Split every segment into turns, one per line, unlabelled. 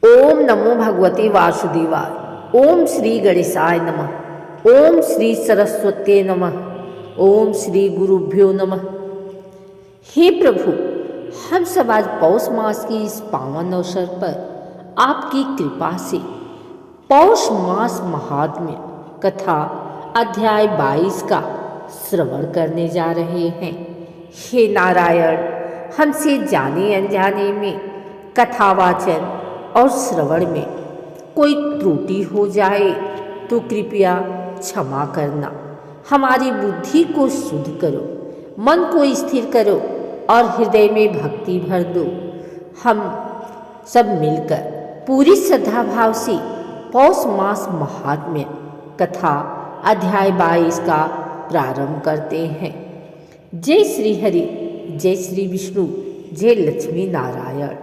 ओम नमो भगवते वासुदेवाय। ओम श्री गणेशाय नमः। ओम श्री सरस्वती नमः। ओम श्री गुरुभ्यो नमः। हे प्रभु, हम सब आज पौष मास की इस पावन अवसर पर आपकी कृपा से पौष मास महात्म्य कथा अध्याय 22 का श्रवण करने जा रहे हैं। हे नारायण, हमसे जाने अनजाने में कथावाचन और श्रवण में कोई त्रुटि हो जाए तो कृपया क्षमा करना। हमारी बुद्धि को शुद्ध करो, मन को स्थिर करो और हृदय में भक्ति भर दो। हम सब मिलकर पूरी श्रद्धा भाव से पौष मास महात्म्य कथा अध्याय 22 का प्रारंभ करते हैं। जय श्री हरि, जय श्री विष्णु, जय लक्ष्मी नारायण।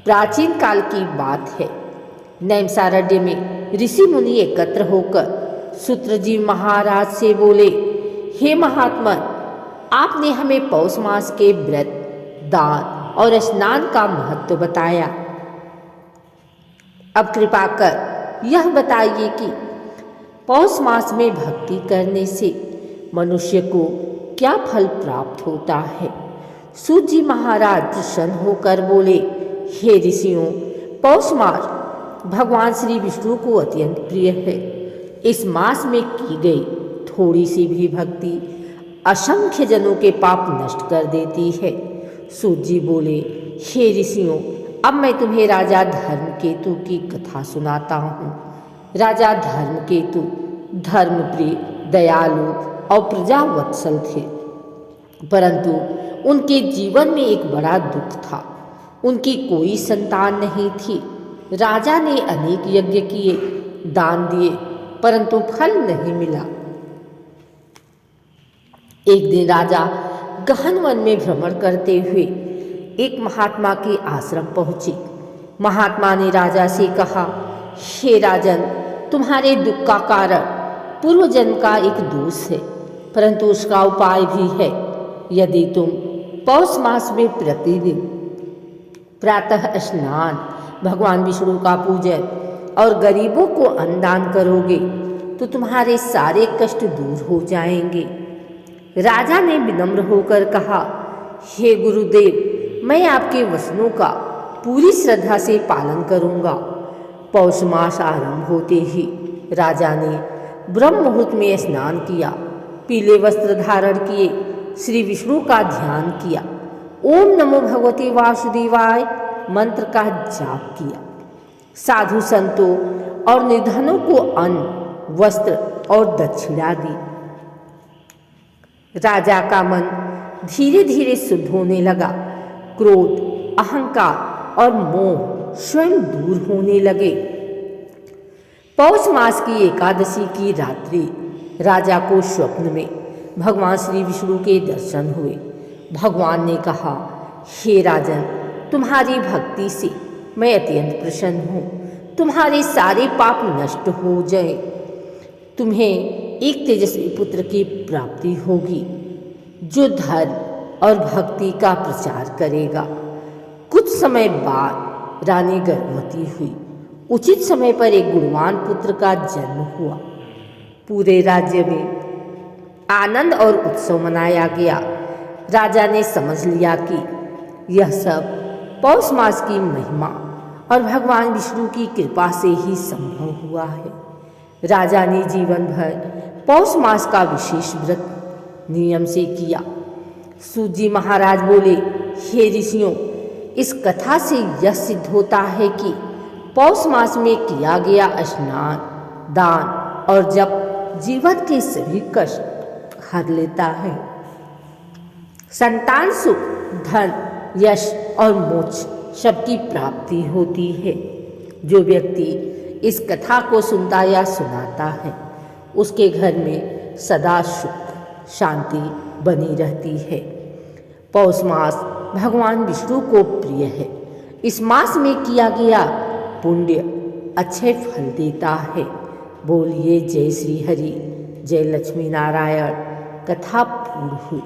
प्राचीन काल की बात है। नैमिषारण्य में ऋषि मुनि एकत्र होकर सूत्रजी महाराज से बोले, हे महात्मा, आपने हमें पौष मास के व्रत, दान और स्नान का महत्व बताया। अब कृपा कर यह बताइए कि पौष मास में भक्ति करने से मनुष्य को क्या फल प्राप्त होता है। सूत जी महाराज प्रसन्न होकर बोले, हे ऋषियों, पौष मास भगवान श्री विष्णु को अत्यंत प्रिय है। इस मास में की गई थोड़ी सी भी भक्ति असंख्य जनों के पाप नष्ट कर देती है। सूत जी बोले, हे ऋषियों, अब मैं तुम्हें राजा धर्मकेतु की कथा सुनाता हूँ। राजा धर्मकेतु धर्मप्रिय, दयालु और प्रजावत्सल थे, परंतु उनके जीवन में एक बड़ा दुख था। उनकी कोई संतान नहीं थी। राजा ने अनेक यज्ञ किए, दान दिए, परंतु फल नहीं मिला। एक दिन राजा गहन वन में भ्रमण करते हुए एक महात्मा के आश्रम पहुंचे। महात्मा ने राजा से कहा, हे राजन, तुम्हारे दुख का कारण पूर्व जन्म का एक दोष है, परंतु उसका उपाय भी है। यदि तुम पौष मास में प्रतिदिन प्रातः स्नान, भगवान विष्णु का पूजन और गरीबों को अन्नदान करोगे तो तुम्हारे सारे कष्ट दूर हो जाएंगे। राजा ने विनम्र होकर कहा, हे गुरुदेव, मैं आपके वचनों का पूरी श्रद्धा से पालन करूंगा। पौष मास आरंभ होते ही राजा ने ब्रह्म मुहूर्त में स्नान किया, पीले वस्त्र धारण किए, श्री विष्णु का ध्यान किया, ओम नमो भगवते वासुदेवाय मंत्र का जाप किया। साधु संतों और निर्धनों को अन्न, वस्त्र और दक्षिणा दी। राजा का मन धीरे धीरे शुद्ध होने लगा। क्रोध, अहंकार और मोह स्वयं दूर होने लगे। पौष मास की एकादशी की रात्रि राजा को स्वप्न में भगवान श्री विष्णु के दर्शन हुए। भगवान ने कहा, हे राजन, तुम्हारी भक्ति से मैं अत्यंत प्रसन्न हूँ। तुम्हारे सारे पाप नष्ट हो जाए। तुम्हें एक तेजस्वी पुत्र की प्राप्ति होगी जो धर्म और भक्ति का प्रचार करेगा। कुछ समय बाद रानी गर्भवती हुई। उचित समय पर एक गुणवान पुत्र का जन्म हुआ। पूरे राज्य में आनंद और उत्सव मनाया गया। राजा ने समझ लिया कि यह सब पौष मास की महिमा और भगवान विष्णु की कृपा से ही संभव हुआ है। राजा ने जीवन भर पौष मास का विशेष व्रत नियम से किया। सूत जी महाराज बोले, हे ऋषियों, इस कथा से यह सिद्ध होता है कि पौष मास में किया गया स्नान, दान और जप जीवन के सभी कष्ट हर लेता है। संतान सुख, धन, यश और मोक्ष सबकी प्राप्ति होती है। जो व्यक्ति इस कथा को सुनता या सुनाता है, उसके घर में सदा सुख शांति बनी रहती है। पौष मास भगवान विष्णु को प्रिय है। इस मास में किया गया पुण्य अच्छे फल देता है। बोलिए जय श्री हरि, जय लक्ष्मी नारायण। कथा पूर्ण हुई।